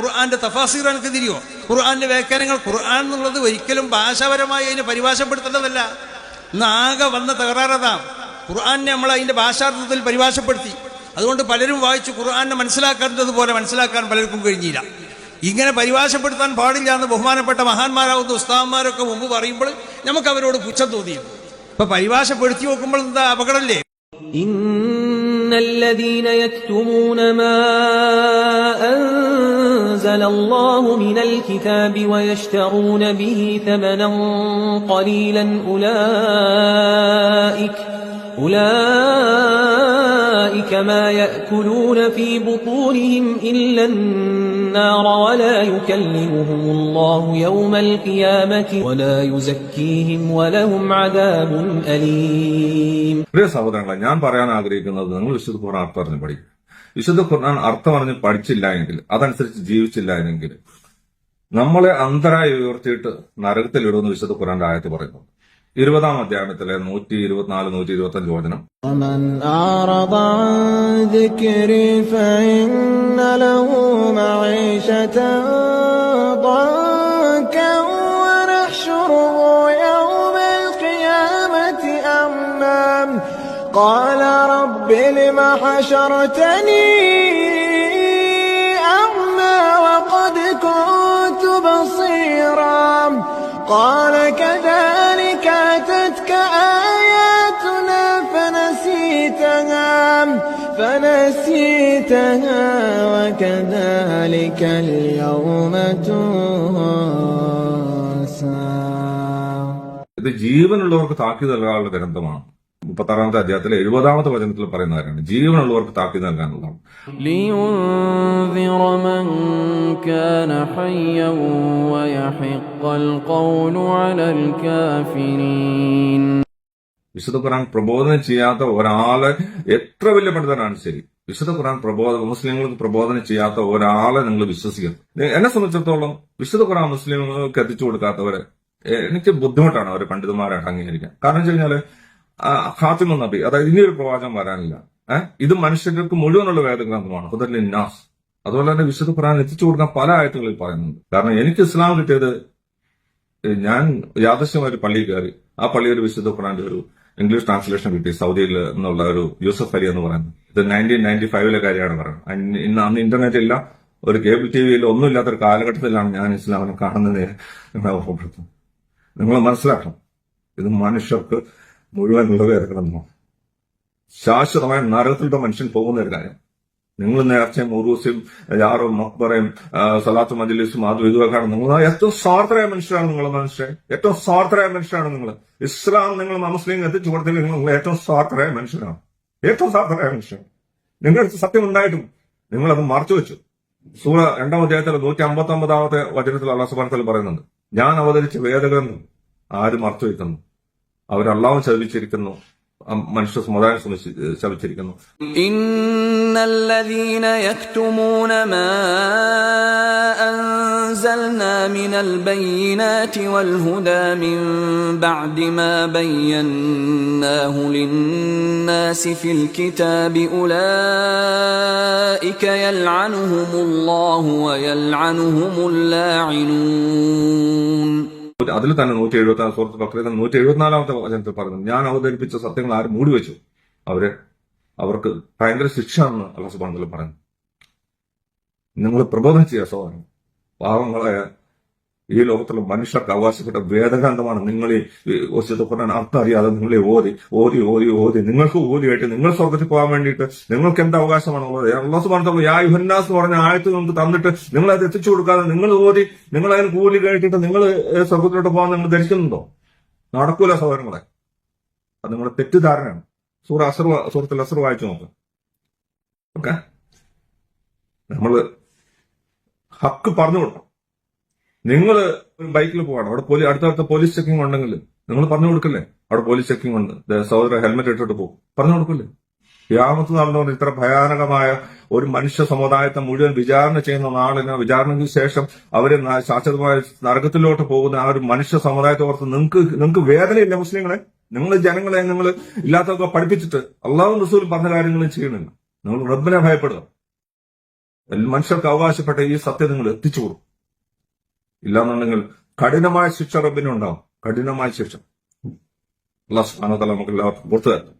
ഖുർആന്റെ തഫാസീർ എനിക്ക് തിരിയോ? ഖുർആന്റെ വ്യാഖ്യാനങ്ങൾ ഖുർആൻ എന്നുള്ളത് ഒരിക്കലും ഭാഷാപരമായി അതിനെ പരിഭാഷപ്പെടുത്തേണ്ടതല്ല. ഇന്ന് ആകെ വന്ന തകരാറതാ. ഖുർആനെ നമ്മൾ അതിന്റെ ഭാഷാർത്ഥത്തിൽ പരിഭാഷപ്പെടുത്തി. അതുകൊണ്ട് പലരും വായിച്ചു ഖുർആനെ മനസ്സിലാക്കേണ്ടതുപോലെ മനസ്സിലാക്കാൻ പലർക്കും കഴിഞ്ഞില്ല. ഇങ്ങനെ പരിഭാഷപ്പെടുത്താൻ പാടില്ല എന്ന് ബഹുമാനപ്പെട്ട മഹാന്മാരാവുന്ന ഉസ്താദന്മാരൊക്കെ മുമ്പ് പറയുമ്പോൾ നമുക്ക് അവരോട് പുച്ഛം തോന്നിയിരുന്നു. ഇപ്പൊ പരിഭാഷപ്പെടുത്തി നോക്കുമ്പോൾ എന്താ അപകടമല്ലേ? إن الذين يكتمون ما أنزل الله من الكتاب ويشترون به ثمنا قليلا أولئك ما يأكلون في بطونهم إلا النار ولا يكلمهم الله يوم القيامة ولا يزكيهم ولهم عذاب أليم. പ്രിയ സഹോദരങ്ങളെ, ഞാൻ പറയാൻ ആഗ്രഹിക്കുന്നത് നിങ്ങൾ വിശുദ്ധ ഖുർആൻ അർത്ഥം അറിഞ്ഞ് പഠിക്കും. വിശുദ്ധ ഖുർആൻ അർത്ഥം അറിഞ്ഞ് പഠിച്ചില്ല എങ്കിൽ, അതനുസരിച്ച് ജീവിച്ചില്ല എങ്കിൽ നമ്മളെ അന്തരായി ഉയർത്തിയിട്ട് നരകത്തിലിടുമെന്ന് വിശുദ്ധ ഖുർആന്റെ ആയത്ത് പറയുന്നു. 20-ാം അധ്യായത്തിലെ 124, 125 വചനം. ومن أعرض عن ذكري فإن له معيشة ضنكا ونحشره يوم القيامة أعمى قال رب لم حشرتني أعمى وقد كنت بصيرا قال كذلك أتتك آياتنا فنسيتها وكذلك اليوم تنسى. ഇത് ജീവനുള്ളവർക്ക് താക്കീത് നൽകാനുള്ള ഗ്രന്ഥമാണ്. 36-ാമത്തെ അധ്യായത്തിലെ 70-ാമത്തെ വചനത്തിൽ പറയുന്ന കാര്യമാണ് ജീവനുള്ളവർക്ക് താക്കീത് നൽകാനുള്ളതാണ്. لينذر من كان حيا ويحق القول على الكافرين. വിശുദ്ധ ഖുർആൻ പ്രബോധനം ചെയ്യാത്ത ഒരാളെ, എത്ര വലിയ പണ്ഡിതനാണ് ശരി, വിശുദ്ധ ഖുർആൻ മുസ്ലിങ്ങൾക്ക് പ്രബോധനം ചെയ്യാത്ത ഒരാളെ നിങ്ങൾ വിശ്വസിക്കണം. എന്നെ സംബന്ധിച്ചിടത്തോളം വിശുദ്ധ ഖുർആൻ മുസ്ലിങ്ങൾക്ക് എത്തിച്ചു കൊടുക്കാത്തവരെ എനിക്ക് ബുദ്ധിമുട്ടാണ് അവരെ പണ്ഡിതന്മാരായിട്ട് അംഗീകരിക്കാൻ. കാരണം വെച്ച് കഴിഞ്ഞാല് ഖാത്തിമുൻ നബി, അതായത് ഇനിയൊരു പ്രവാചകം വരാനില്ല. ഇത് മനുഷ്യർക്ക് മുഴുവനുള്ള വേദഗ്രന്ഥമാണ്. ഹുദൽ നാസ്. അതുപോലെ തന്നെ വിശുദ്ധ ഖുർആൻ എത്തിച്ചു കൊടുക്കാൻ പല ആയത്തുകളിൽ പറയുന്നുണ്ട്. കാരണം എനിക്ക് ഇസ്ലാം കിട്ടിയത്, ഞാൻ യാദൃശ്യമായ ഒരു പള്ളിയിൽ കയറി. ആ പള്ളിയിൽ വിശുദ്ധ ഖുർആന്റെ ഒരു ഇംഗ്ലീഷ് ട്രാൻസ്ലേഷൻ കിട്ടി, സൗദിയിൽ നിന്നുള്ള ഒരു യൂസഫ് അലി എന്ന് പറയുന്നത്. ഇത് 1995 കാര്യമാണ് പറയുന്നത്. അന്ന് ഇന്റർനെറ്റ് ഇല്ല, ഒരു കേബിൾ ടിവിയിൽ ഒന്നും ഇല്ലാത്തൊരു കാലഘട്ടത്തിലാണ് ഞാൻ ഇസ്ലാമിനെ കാണുന്നത്. നിങ്ങളെ ഓർമ്മപ്പെടുത്തും. നിങ്ങൾ മനസ്സിലാക്കണം, ഇത് മനുഷ്യർക്ക് മുഴുവനുള്ള വേദഗ്രന്ഥമാണ്. ശാശ്വതമായ നരകത്തിലൂടെ മനുഷ്യൻ പോകുന്ന ഒരു കാര്യം. നിങ്ങൾ നേർച്ചയും ഉറൂസും യാറും മക്ബറയും സലാത്ത് മജ്ലിസും അതും ഇതുമൊക്കെയാണ്. നിങ്ങൾ ഏറ്റവും സ്വാർത്ഥരായ മനുഷ്യരാണ്. നിങ്ങൾ മനുഷ്യരെ ഏറ്റവും സ്വാർത്ഥരായ മനുഷ്യരാണ് നിങ്ങൾ. ഇസ്ലാം നിങ്ങൾ മുസ്ലിം എത്തിച്ചു കൊടുത്തില്ല, നിങ്ങൾ ഏറ്റവും സ്വാർത്ഥരായ മനുഷ്യനാണ്. ഏറ്റവും സ്വാർത്ഥരായ മനുഷ്യൻ. നിങ്ങളുടെ സത്യം ഉണ്ടായിട്ടും നിങ്ങളത് മറച്ചു വെച്ചു. സൂറ 2-ാം അധ്യായത്തിലെ 159-ാമത്തെ വചനത്തിൽ അല്ലാഹു സുബ്ഹാനഹു വ തആല പറയുന്നുണ്ട്, ഞാൻ അവതരിച്ച വേദഗ്രന്ഥം ആര് മറച്ചു വയ്ക്കുന്നു? അവരല്ലാഹു ശപിച്ചിരിക്കുന്നു, മനുഷ്യ സമുദായം ശപിച്ചിരിക്കുന്നു. ഇന്നല്ലദീന യക്തുമൂന മാ അൻസൽനാ മിനൽ ബയ്യിനാതി വൽ ഹുദാ മിൻ ബഅദി മാ ബയ്യന്നാഹു ലിന്നാസി ഫിൽ കിതാബി ഉലൈക യൽഅനുഹുമുല്ലാഹു വയൽഅനുഹുമുൽ ലാഇനൂൻ. അതിൽ തന്നെ 174 സൂറത്തുൽ ബഖറയിൽ 174-ാമത്തെ വചനത്തിൽ പറയുന്നത്, ഞാൻ അവതരിപ്പിച്ച സത്യങ്ങൾ ആര് മൂടിവെച്ചു അവർക്ക് ഭയങ്കര ശിക്ഷയാണെന്ന് അല്ലാഹു സുബ്ഹാനഹു വ തആല പറയുന്നു. നിങ്ങൾ പ്രബോധനം ചെയ്യുക സഹോദരൻ. പാവങ്ങളെ ഈ ലോകത്തുള്ള മനുഷ്യർക്ക് അവകാശപ്പെട്ട വേദഗ്രന്ഥമാണ്. നിങ്ങൾ ഈ വിശുദ്ധ ഖുർആൻ അർത്ഥം അറിയാതെ നിങ്ങളെ ഓതി നിങ്ങൾക്ക് ഓതിയായിട്ട് നിങ്ങൾ സ്വർഗത്തിൽ പോകാൻ വേണ്ടിയിട്ട് നിങ്ങൾക്ക് എന്ത് അവകാശമാണുള്ളത്? അല്ലാഹു സുബ്ഹാനഹു വ തആല യാ അയ്യുഹന്നാസ് പറഞ്ഞ ആയത്ത് നമുക്ക് തന്നിട്ട് നിങ്ങൾ അത് എത്തിച്ചു കൊടുക്കാതെ നിങ്ങൾ ഓതി നിങ്ങൾ അതിന് കൂലി കേട്ടിട്ട് നിങ്ങൾ സ്വർഗത്തിലോട്ട് പോകാൻ നിങ്ങൾ ധരിക്കുന്നുണ്ടോ? നടക്കൂല സഹോദരങ്ങളെ. അത് നിങ്ങളുടെ തെറ്റിദ്ധാരണയാണ്. സൂറത്തുൽ അസ്ർ വായിച്ചു നോക്ക്. ഓക്കെ, നമ്മള് ഹക്ക് പറഞ്ഞു കൊടുക്കണം. നിങ്ങൾ ഒരു ബൈക്കിൽ പോവാണ്, അവിടെ അടുത്തടുത്ത പോലീസ് ചെക്കിംഗ് ഉണ്ടെങ്കിൽ നിങ്ങൾ പറഞ്ഞു കൊടുക്കില്ലേ? അവിടെ പോലീസ് ചെക്കിംഗ് ഉണ്ട്, സഹോദര ഹെൽമെറ്റ് ഇട്ടിട്ട് പോകും, പറഞ്ഞു കൊടുക്കില്ലേ? ഖിയാമത്ത് നടന്നുകൊണ്ട് ഇത്ര ഭയാനകമായ ഒരു മനുഷ്യ സമുദായത്തെ മുഴുവൻ വിചാരണ ചെയ്യുന്ന നാളിന് വിചാരണയ്ക്ക് ശേഷം അവര് ശാശ്വതമായ നരകത്തിലോട്ട് പോകുന്ന ആ ഒരു മനുഷ്യ സമുദായത്തെ ഓർത്ത് നിങ്ങൾക്ക് വേദനയില്ല മുസ്ലിങ്ങളെ? നിങ്ങൾ ജനങ്ങളെ നിങ്ങൾ ഇല്ലാത്തതൊക്കെ പഠിപ്പിച്ചിട്ട് അള്ളാഹു റസൂൽ പറഞ്ഞ കാര്യങ്ങളും ചെയ്യണില്ല. നിങ്ങൾ റബ്ബിനെ ഭയപ്പെടുക. മനുഷ്യർക്ക് അവകാശപ്പെട്ട ഈ സത്യം നിങ്ങൾ എത്തിച്ചു കൊടുക്കും. ഇല്ലാന്നുണ്ടെങ്കിൽ കഠിനമായ ശിക്ഷ റബ്ബിനുണ്ടാവും, കഠിനമായ ശിക്ഷ. അല്ലാഹു സുബ്ഹാനഹു വ തആല നമുക്ക് എല്ലാവർക്കും പുറത്തു തരും.